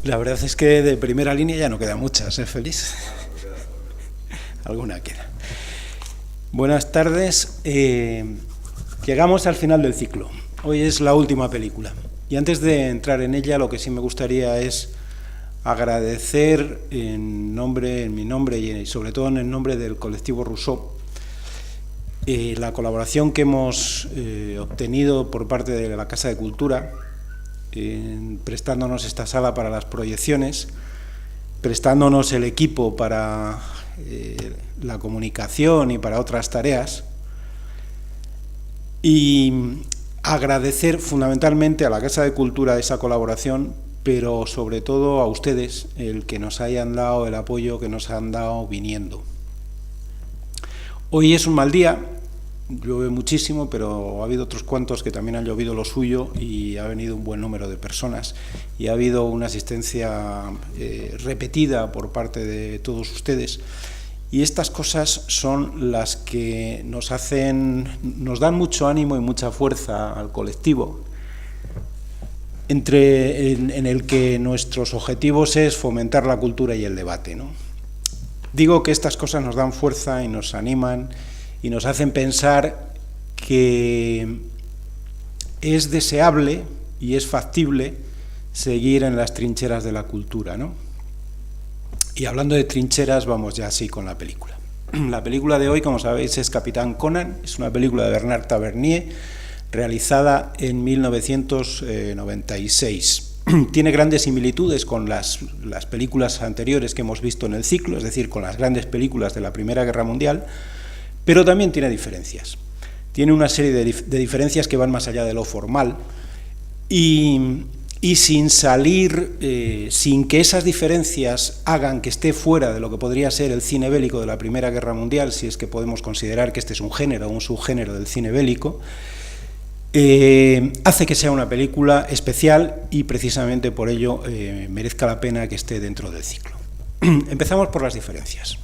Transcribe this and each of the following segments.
La verdad es que de primera línea ya no queda muchas, ¿eh, Félix? Alguna queda. Buenas tardes. Llegamos al final del ciclo. Hoy es la última película. Y antes de entrar en ella, lo que sí me gustaría es agradecer en mi nombre y sobre todo en el nombre del colectivo Rousseau la colaboración que hemos obtenido por parte de la Casa de Cultura, prestándonos esta sala para las proyecciones, prestándonos el equipo para la comunicación y para otras tareas, y agradecer fundamentalmente a la Casa de Cultura esa colaboración, pero sobre todo a ustedes el que nos hayan dado el apoyo que nos han dado viniendo. Hoy es un mal día, llueve muchísimo, pero ha habido otros cuantos que también han llovido lo suyo y ha venido un buen número de personas y ha habido una asistencia repetida por parte de todos ustedes, y estas cosas son las que nos dan mucho ánimo y mucha fuerza al colectivo, en el que nuestros objetivos es fomentar la cultura y el debate, ¿no? Digo que estas cosas nos dan fuerza y nos animan y nos hacen pensar que es deseable y es factible seguir en las trincheras de la cultura, ¿no? Y hablando de trincheras, vamos ya así con la película. La película de hoy, como sabéis, es Capitán Conan, es una película de Bernard Tavernier, realizada en 1996. Tiene grandes similitudes con las películas anteriores que hemos visto en el ciclo, es decir, con las grandes películas de la Primera Guerra Mundial, pero también tiene diferencias. Tiene una serie de diferencias que van más allá de lo formal y sin que esas diferencias hagan que esté fuera de lo que podría ser el cine bélico de la Primera Guerra Mundial, si es que podemos considerar que este es un género o un subgénero del cine bélico, hace que sea una película especial y precisamente por ello merezca la pena que esté dentro del ciclo. Empezamos por las diferencias.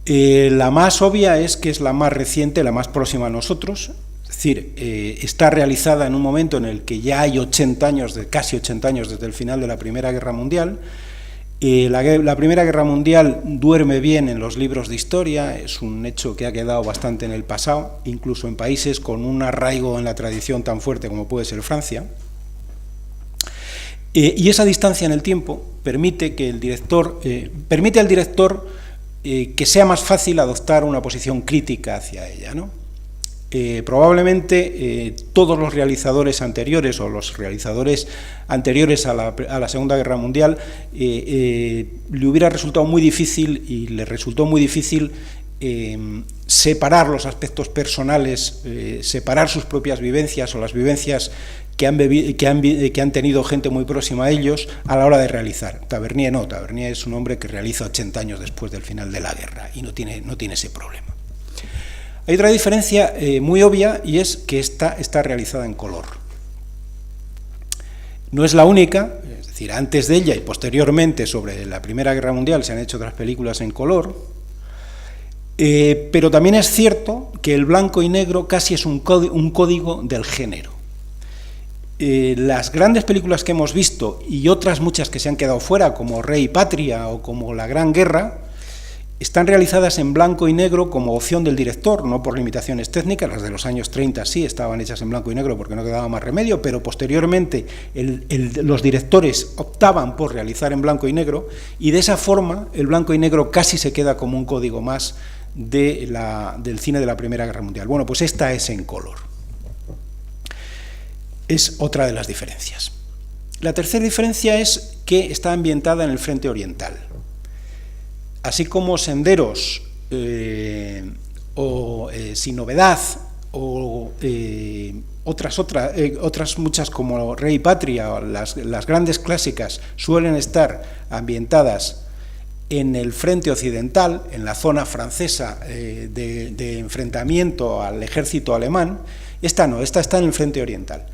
La más obvia es que es la más reciente, la más próxima a nosotros, es decir, está realizada en un momento en el que ya hay casi 80 años desde el final de la Primera Guerra Mundial. La Primera Guerra Mundial duerme bien en los libros de historia, es un hecho que ha quedado bastante en el pasado, incluso en países con un arraigo en la tradición tan fuerte como puede ser Francia. Y esa distancia en el tiempo permite al director que sea más fácil adoptar una posición crítica hacia ella, ¿no? Probablemente todos los realizadores anteriores o los realizadores anteriores a la Segunda Guerra Mundial le hubiera resultado muy difícil y le resultó muy difícil separar los aspectos personales, separar sus propias vivencias o las vivencias que han tenido gente muy próxima a ellos a la hora de realizar. Tavernier no, Tavernier es un hombre que realiza 80 años después del final de la guerra y no tiene ese problema. Hay otra diferencia muy obvia, y es que esta está realizada en color. No es la única, es decir, antes de ella y posteriormente sobre la Primera Guerra Mundial se han hecho otras películas en color, pero también es cierto que el blanco y negro casi es un código del género. Las grandes películas que hemos visto y otras muchas que se han quedado fuera, como Rey y Patria o como La Gran Guerra, están realizadas en blanco y negro como opción del director, no por limitaciones técnicas. Las de los años 30 sí estaban hechas en blanco y negro porque no quedaba más remedio, pero posteriormente los directores optaban por realizar en blanco y negro, y de esa forma el blanco y negro casi se queda como un código más del cine de la Primera Guerra Mundial. Bueno, pues esta es en color. Es otra de las diferencias. La tercera diferencia es que está ambientada en el frente oriental. Así como Senderos o Sin Novedad o otras muchas como Rey y Patria, las grandes clásicas suelen estar ambientadas en el frente occidental, en la zona francesa de enfrentamiento al ejército alemán, esta no, esta está en el frente oriental.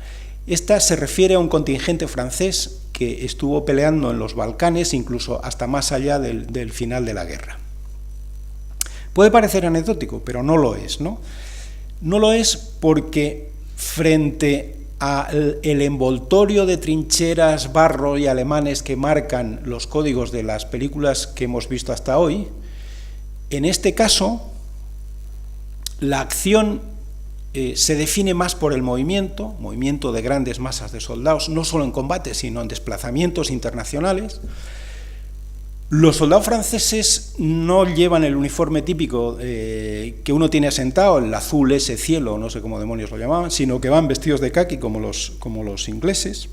Esta se refiere a un contingente francés que estuvo peleando en los Balcanes, incluso hasta más allá del final de la guerra. Puede parecer anecdótico, pero no lo es, ¿no? No lo es porque frente el envoltorio de trincheras, barro y alemanes que marcan los códigos de las películas que hemos visto hasta hoy, en este caso la acción se define más por el movimiento de grandes masas de soldados, no solo en combate, sino en desplazamientos internacionales. Los soldados franceses no llevan el uniforme típico que uno tiene asentado, el azul ese cielo, no sé cómo demonios lo llamaban, sino que van vestidos de caqui como los ingleses.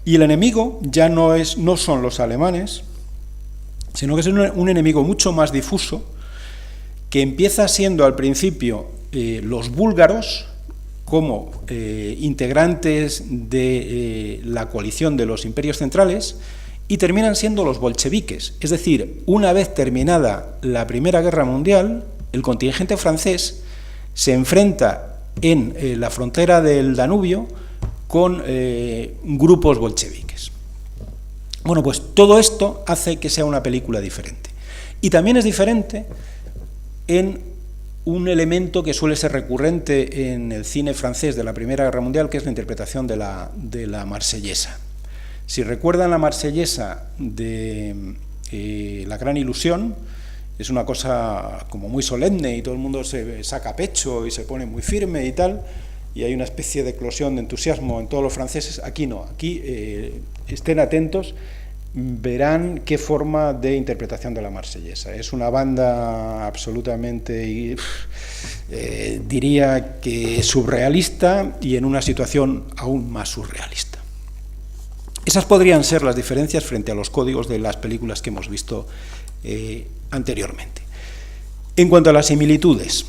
Y el enemigo ya no son los alemanes, sino que es un enemigo mucho más difuso, que empieza siendo al principio los búlgaros, como integrantes de la coalición de los imperios centrales, y terminan siendo los bolcheviques. Es decir, una vez terminada la Primera Guerra Mundial, el contingente francés se enfrenta en la frontera del Danubio con grupos bolcheviques. Bueno, pues todo esto hace que sea una película diferente. Y también es diferente en un elemento que suele ser recurrente en el cine francés de la Primera Guerra Mundial, que es la interpretación de la marsellesa. Si recuerdan la marsellesa de La Gran Ilusión, es una cosa como muy solemne y todo el mundo se saca pecho y se pone muy firme y tal, y hay una especie de eclosión de entusiasmo en todos los franceses. Aquí no, aquí estén atentos, verán qué forma de interpretación de la marsellesa. Es una banda absolutamente, diría que surrealista, y en una situación aún más surrealista. Esas podrían ser las diferencias frente a los códigos de las películas que hemos visto anteriormente. En cuanto a las similitudes,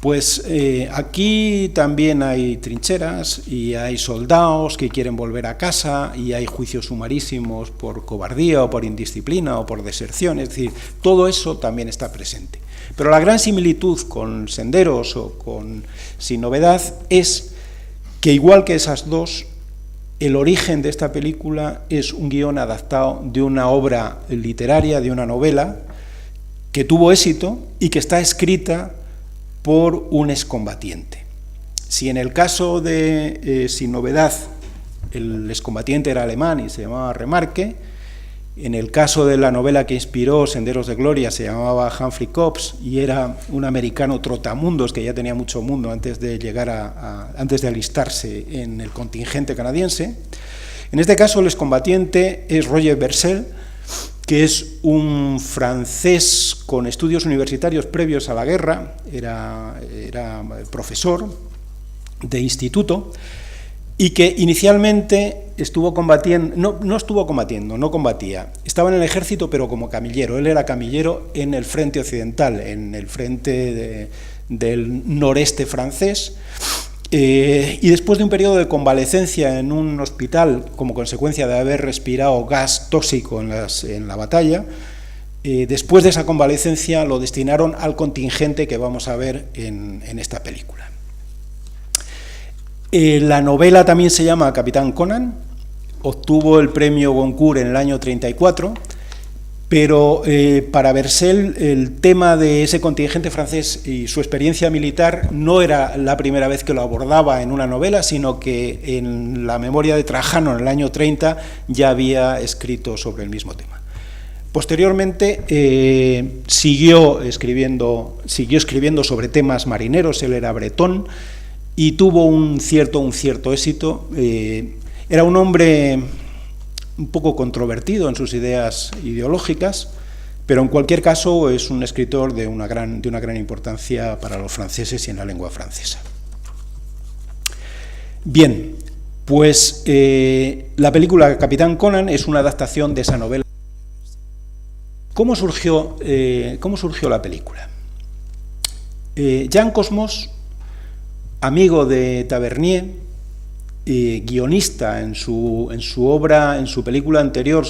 pues aquí también hay trincheras y hay soldados que quieren volver a casa y hay juicios sumarísimos por cobardía o por indisciplina o por deserción, es decir, todo eso también está presente. Pero la gran similitud con Senderos o con Sin Novedad es que, igual que esas dos, el origen de esta película es un guión adaptado de una obra literaria, de una novela, que tuvo éxito y que está escrita por un excombatiente. Si en el caso de Sin Novedad el excombatiente era alemán y se llamaba Remarque, en el caso de la novela que inspiró Senderos de Gloria se llamaba Humphrey Cobbs y era un americano trotamundos que ya tenía mucho mundo antes de antes de alistarse en el contingente canadiense. En este caso el excombatiente es Roger Bercel, que es un francés con estudios universitarios previos a la guerra, era profesor de instituto, y que inicialmente estuvo combatiendo, no combatía, estaba en el ejército pero como camillero. Él era camillero en el frente occidental, en el frente del noreste francés, y después de un periodo de convalecencia en un hospital como consecuencia de haber respirado gas tóxico en la batalla, después de esa convalecencia lo destinaron al contingente que vamos a ver en esta película. La novela también se llama Capitán Conan, obtuvo el premio Goncourt en el año 34, pero para Bercel el tema de ese contingente francés y su experiencia militar no era la primera vez que lo abordaba en una novela, sino que en la memoria de Trajano en el año 30 ya había escrito sobre el mismo tema. Posteriormente siguió escribiendo sobre temas marineros. Él era bretón y tuvo un cierto éxito. Era un hombre un poco controvertido en sus ideas ideológicas, pero en cualquier caso es un escritor de una gran importancia para los franceses y en la lengua francesa. Bien, pues la película Capitán Conan es una adaptación de esa novela. ¿Cómo surgió la película? Jean Cosmos, amigo de Tavernier, guionista en su obra, en su película anterior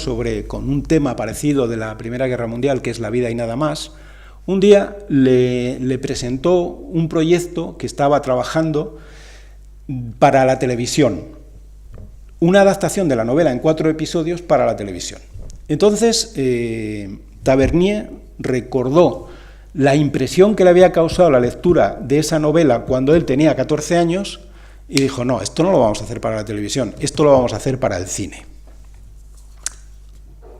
con un tema parecido de la Primera Guerra Mundial, que es La vida y nada más, un día le presentó un proyecto que estaba trabajando para la televisión, una adaptación de la novela en 4 episodios para la televisión. Entonces, Tavernier recordó la impresión que le había causado la lectura de esa novela cuando él tenía 14 años y dijo, no, esto no lo vamos a hacer para la televisión, esto lo vamos a hacer para el cine.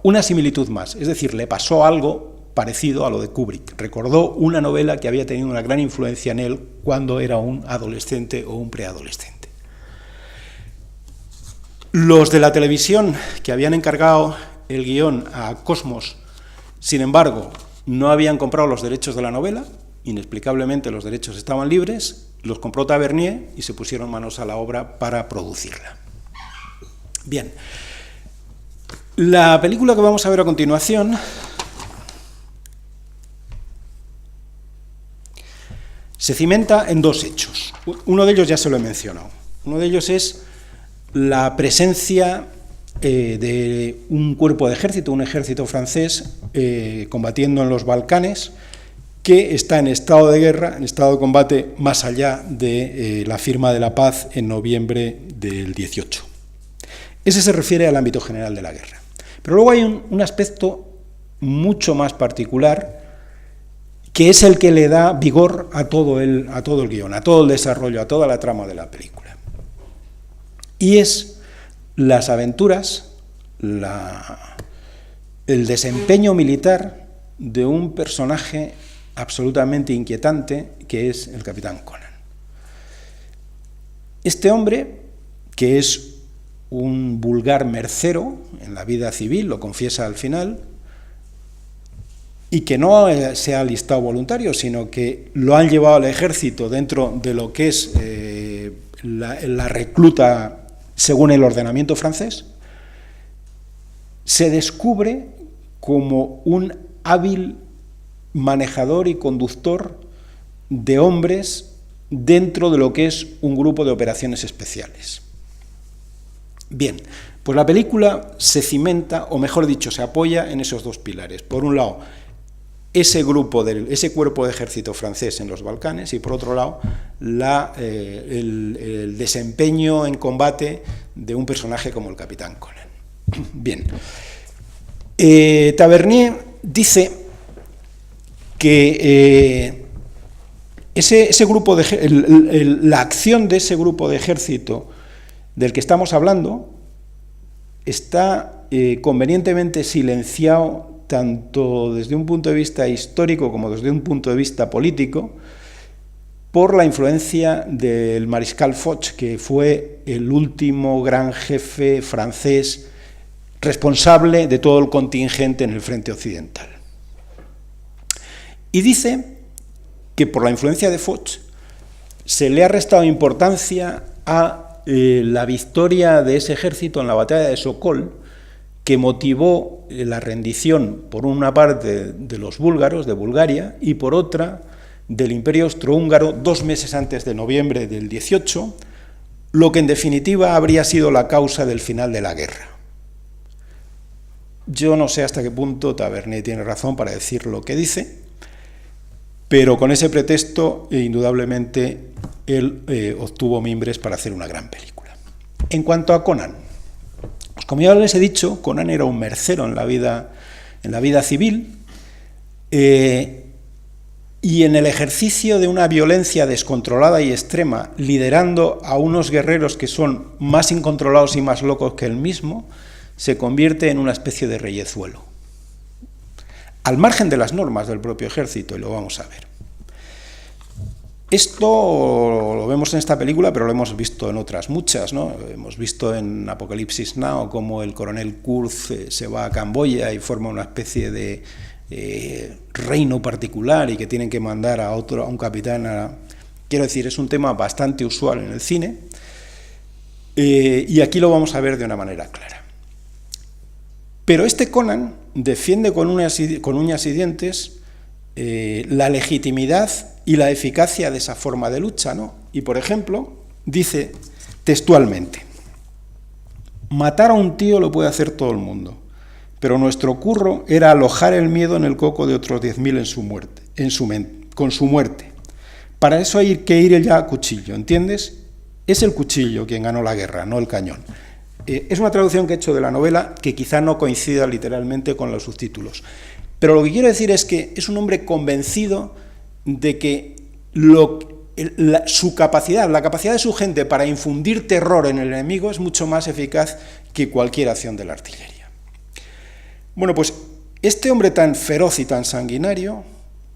Una similitud más, es decir, le pasó algo parecido a lo de Kubrick. Recordó una novela que había tenido una gran influencia en él cuando era un adolescente o un preadolescente. Los de la televisión que habían encargado el guión a Cosmos, sin embargo, no habían comprado los derechos de la novela, inexplicablemente los derechos estaban libres, los compró Tavernier y se pusieron manos a la obra para producirla. Bien, la película que vamos a ver a continuación se cimenta en dos hechos. Uno de ellos ya se lo he mencionado. Uno de ellos es la presencia de un cuerpo de ejército, un ejército francés, combatiendo en los Balcanes, que está en estado de guerra, en estado de combate, más allá de la firma de la paz en noviembre del 18. Ese se refiere al ámbito general de la guerra. Pero luego hay un aspecto mucho más particular, que es el que le da vigor a todo el guión, a todo el desarrollo, a toda la trama de la película. Y es las aventuras, el desempeño militar de un personaje absolutamente inquietante, que es el capitán Conan. Este hombre, que es un vulgar mercero en la vida civil, lo confiesa al final, y que no se ha alistado voluntario, sino que lo han llevado al ejército dentro de lo que es la recluta según el ordenamiento francés, se descubre como un hábil manejador y conductor de hombres dentro de lo que es un grupo de operaciones especiales. Bien, pues la película se cimenta, o mejor dicho, se apoya en esos dos pilares. Por un lado, ese cuerpo de ejército francés en los Balcanes, y por otro lado, el desempeño en combate de un personaje como el capitán Conan. Bien, Tavernier dice que ese grupo la acción de ese grupo de ejército del que estamos hablando está convenientemente silenciado tanto desde un punto de vista histórico como desde un punto de vista político por la influencia del mariscal Foch, que fue el último gran jefe francés responsable de todo el contingente en el frente occidental. Y dice que por la influencia de Foch se le ha restado importancia a la victoria de ese ejército en la batalla de Sokol, que motivó la rendición, por una parte, de los búlgaros, de Bulgaria, y por otra, del Imperio Austrohúngaro, 2 meses antes de noviembre del 18, lo que en definitiva habría sido la causa del final de la guerra. Yo no sé hasta qué punto Tavernier tiene razón para decir lo que dice, pero con ese pretexto, indudablemente, él obtuvo mimbres para hacer una gran película. En cuanto a Conan, pues como ya les he dicho, Conan era un mercero en la vida civil, y en el ejercicio de una violencia descontrolada y extrema, liderando a unos guerreros que son más incontrolados y más locos que él mismo, se convierte en una especie de reyezuelo, al margen de las normas del propio ejército, y lo vamos a ver. Esto lo vemos en esta película, pero lo hemos visto en otras muchas, ¿no? Hemos visto en Apocalipsis Now cómo el coronel Kurz se va a Camboya y forma una especie de reino particular y que tienen que mandar a un capitán. Quiero decir, es un tema bastante usual en el cine, y aquí lo vamos a ver de una manera clara. Pero este Conan defiende con uñas y dientes la legitimidad y la eficacia de esa forma de lucha, ¿no? Y, por ejemplo, dice textualmente: matar a un tío lo puede hacer todo el mundo, pero nuestro curro era alojar el miedo en el coco de otros 10.000 con su muerte. Para eso hay que ir ya a cuchillo, ¿entiendes? Es el cuchillo quien ganó la guerra, no el cañón. Es una traducción que he hecho de la novela que quizá no coincida literalmente con los subtítulos. Pero lo que quiero decir es que es un hombre convencido de que su capacidad, la capacidad de su gente para infundir terror en el enemigo es mucho más eficaz que cualquier acción de la artillería. Bueno, pues este hombre tan feroz y tan sanguinario,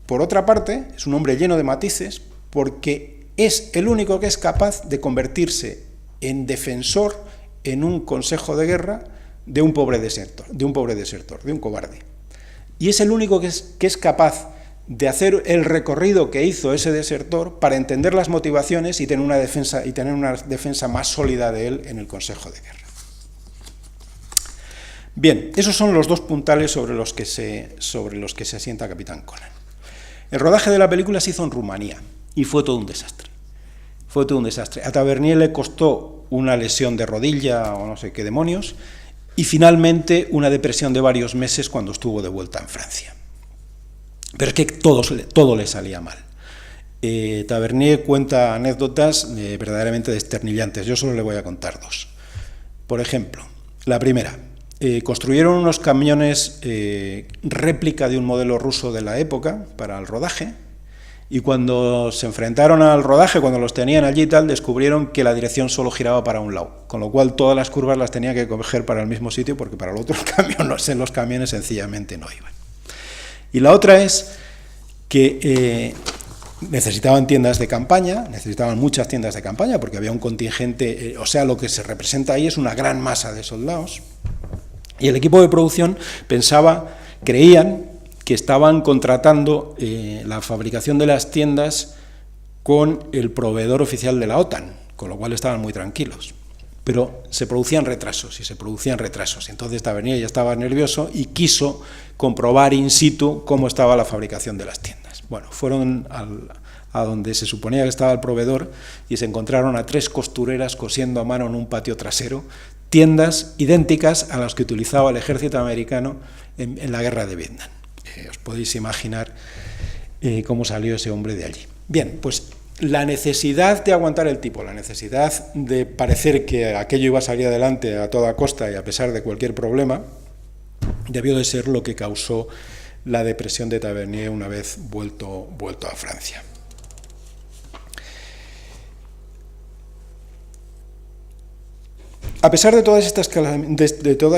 por otra parte, es un hombre lleno de matices, porque es el único que es capaz de convertirse en defensor en un consejo de guerra de un pobre desertor, de un cobarde. Y es el único que es capaz de hacer el recorrido que hizo ese desertor para entender las motivaciones y tener una defensa más sólida de él en el Consejo de Guerra. Bien, esos son los dos puntales sobre los que se asienta Capitán Conan. El rodaje de la película se hizo en Rumanía y fue todo un desastre. A Tavernier le costó una lesión de rodilla o no sé qué demonios y finalmente una depresión de varios meses cuando estuvo de vuelta en Francia. Pero es que todo le salía mal. Tavernier cuenta anécdotas verdaderamente desternillantes. Yo solo le voy a contar dos. Por ejemplo, la primera. Construyeron unos camiones réplica de un modelo ruso de la época para el rodaje, y cuando se enfrentaron al rodaje, cuando los tenían allí y tal, descubrieron que la dirección solo giraba para un lado, con lo cual todas las curvas las tenía que coger para el mismo sitio, porque para el otro los camiones sencillamente no iban. Y la otra es que necesitaban tiendas de campaña, necesitaban muchas tiendas de campaña, porque había un contingente, o sea, lo que se representa ahí es una gran masa de soldados, y el equipo de producción creían que estaban contratando la fabricación de las tiendas con el proveedor oficial de la OTAN, con lo cual estaban muy tranquilos. Pero se producían retrasos. Entonces Tavernier ya estaba nervioso y quiso comprobar in situ cómo estaba la fabricación de las tiendas. Bueno, fueron a donde se suponía que estaba el proveedor y se encontraron a 3 costureras cosiendo a mano en un patio trasero tiendas idénticas a las que utilizaba el ejército americano en la guerra de Vietnam. Os podéis imaginar cómo salió ese hombre de allí. Bien, pues la necesidad de aguantar el tipo, la necesidad de parecer que aquello iba a salir adelante a toda costa y a pesar de cualquier problema, debió de ser lo que causó la depresión de Tavernier una vez vuelto a Francia. A pesar de todas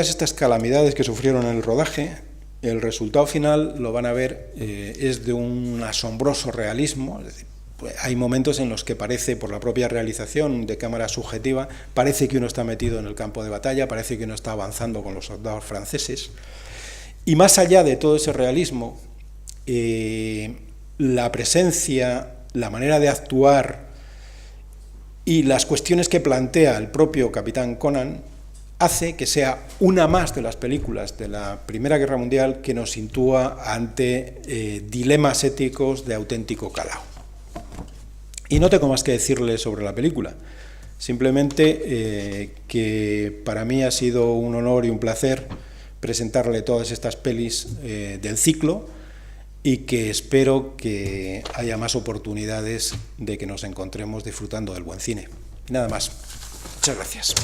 estas calamidades que sufrieron en el rodaje, el resultado final, lo van a ver, es de un asombroso realismo. Es decir, pues hay momentos en los que parece, por la propia realización de cámara subjetiva, parece que uno está metido en el campo de batalla, parece que uno está avanzando con los soldados franceses. Y más allá de todo ese realismo, la presencia, la manera de actuar y las cuestiones que plantea el propio Capitán Conan hace que sea una más de las películas de la Primera Guerra Mundial que nos sitúa ante dilemas éticos de auténtico calado. Y no tengo más que decirle sobre la película, simplemente que para mí ha sido un honor y un placer presentarle todas estas pelis del ciclo y que espero que haya más oportunidades de que nos encontremos disfrutando del buen cine. Y nada más. Muchas gracias.